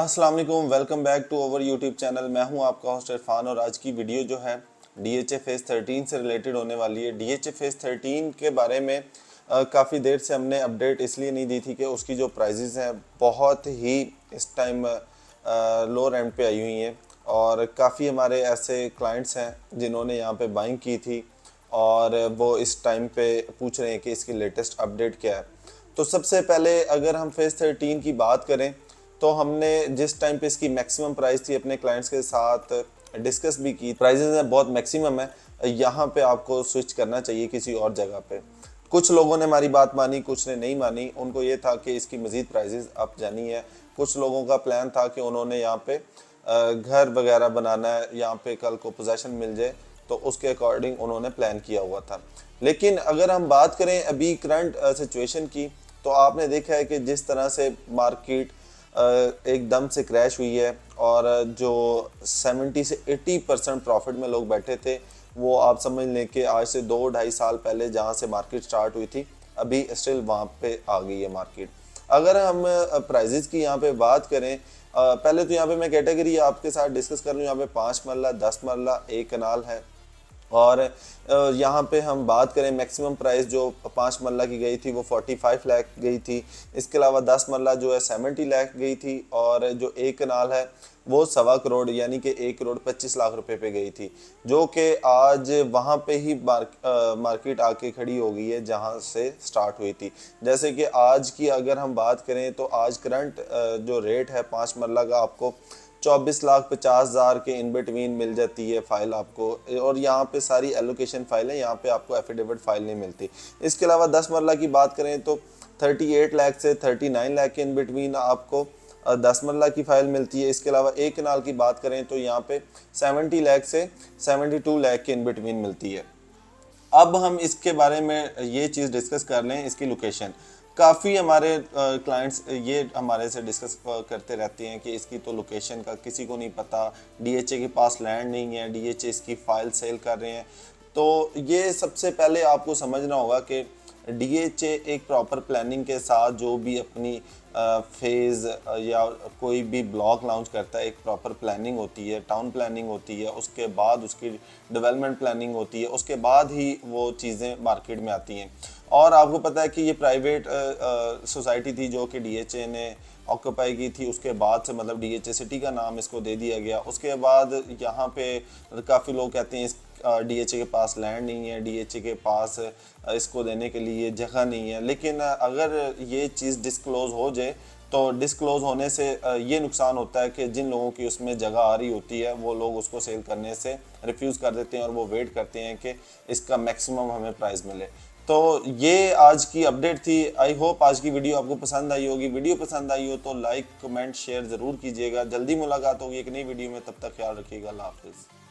अस्सलाम वालेकुम, welcome back to our YouTube channel. मैं हूं आपका होस्ट इरफान और आज की वीडियो जो है DHA फेज़ 13 से रिलेटेड होने वाली है। DHA फेज़ 13 के बारे में काफ़ी देर से हमने अपडेट इसलिए नहीं दी थी कि उसकी जो प्राइजेज़ हैं बहुत ही इस टाइम लो रेंट पे आई हुई हैं और काफ़ी हमारे ऐसे क्लाइंट्स हैं जिन्होंने यहाँ पे बाइंग की थी और वो इस टाइम पे पूछ रहे हैं कि इसकी लेटेस्ट अपडेट क्या है। तो सबसे पहले अगर हम फेज़ 13 की बात करें तो हमने जिस टाइम पे इसकी मैक्सिमम प्राइस थी अपने क्लाइंट्स के साथ डिस्कस भी की। प्राइजेज है बहुत मैक्सिमम है, यहाँ पे आपको स्विच करना चाहिए किसी और जगह पे। कुछ लोगों ने हमारी बात मानी, कुछ ने नहीं मानी। उनको ये था कि इसकी मज़ीद प्राइजेज अप जानी है। कुछ लोगों का प्लान था कि उन्होंने यहाँ पे घर वगैरह बनाना है, यहाँ पे कल को पोजेसन मिल जाए, तो उसके अकॉर्डिंग उन्होंने प्लान किया हुआ था। लेकिन अगर हम बात करें अभी करंट सिचुएशन की, तो आपने देखा है कि जिस तरह से मार्केट एकदम से क्रैश हुई है और जो 70 से 80% प्रॉफिट में लोग बैठे थे, वो आप समझ लें कि आज से 2-2.5 साल पहले जहाँ से मार्केट स्टार्ट हुई थी अभी स्टिल वहाँ पे आ गई है मार्केट। अगर हम प्राइजेस की यहाँ पे बात करें, पहले तो यहाँ पे मैं कैटेगरी आपके साथ डिस्कस कर रहा हूँ। यहाँ पे 5 मरला, 10 मरला, एक कनाल है। और यहाँ पे हम बात करें मैक्सिमम प्राइस जो 5 मरला की गई थी वो 45 लाख गई थी। इसके अलावा 10 मरला जो है 70 लाख गई थी और जो एक कनाल है वो 1.25 करोड़ यानी कि 1,25 लाख रुपए पे गई थी, जो कि आज वहाँ पे ही मार्केट आके खड़ी हो गई है जहाँ से स्टार्ट हुई थी। जैसे कि आज की अगर हम बात करें तो आज करंट जो रेट है 5 मरला का आपको 24,50,000 के इन बिटवीन मिल जाती है फाइल आपको। और यहाँ पे सारी एलोकेशन फाइल है, यहाँ पे आपको एफिडेविट फाइल नहीं मिलती। इसके अलावा 10 मरला की बात करें तो 38 लाख से 39 लाख के इन बिटवीन आपको 10 मरला की फाइल मिलती है। इसके अलावा एक कनाल की बात करें तो यहाँ पे 70 लाख से 72 लाख के इन बिटवीन मिलती है। अब हम इसके बारे में ये चीज़ डिस्कस कर लें, इसकी लोकेशन। काफ़ी हमारे क्लाइंट्स ये हमारे से डिस्कस करते रहते हैं कि इसकी तो लोकेशन का किसी को नहीं पता, DHA के पास लैंड नहीं है, DHA इसकी फ़ाइल सेल कर रहे हैं। तो ये सबसे पहले आपको समझना होगा कि DHA एक प्रॉपर प्लानिंग के साथ जो भी अपनी फेज़ या कोई भी ब्लॉक लॉन्च करता है, एक प्रॉपर प्लानिंग होती है, टाउन प्लानिंग होती है, उसके बाद उसकी डेवलपमेंट प्लानिंग होती है, उसके बाद ही वो चीज़ें मार्केट में आती हैं। और आपको पता है कि ये प्राइवेट सोसाइटी थी जो कि DHA ने ऑक्यूपाई की थी। उसके बाद से मतलब DHA सिटी का नाम इसको दे दिया गया। उसके बाद यहाँ पे काफ़ी लोग कहते हैं DHA के पास लैंड नहीं है, DHA के पास इसको देने के लिए जगह नहीं है। लेकिन अगर ये चीज़ डिस्क्लोज़ हो जाए तो डिस्क्लोज़ होने से ये नुकसान होता है कि जिन लोगों की उसमें जगह आ रही होती है वो लोग उसको सेल करने से रिफ्यूज़ कर देते हैं और वो वेट करते हैं कि इसका मैक्सिमम हमें प्राइस मिले। तो ये आज की अपडेट थी। आई होप आज की वीडियो आपको पसंद आई होगी। वीडियो पसंद आई हो तो लाइक, कमेंट, शेयर ज़रूर कीजिएगा। जल्दी मुलाकात होगी एक नई वीडियो में, तब तक ख्याल रखिएगा। अल्लाह हाफिज़।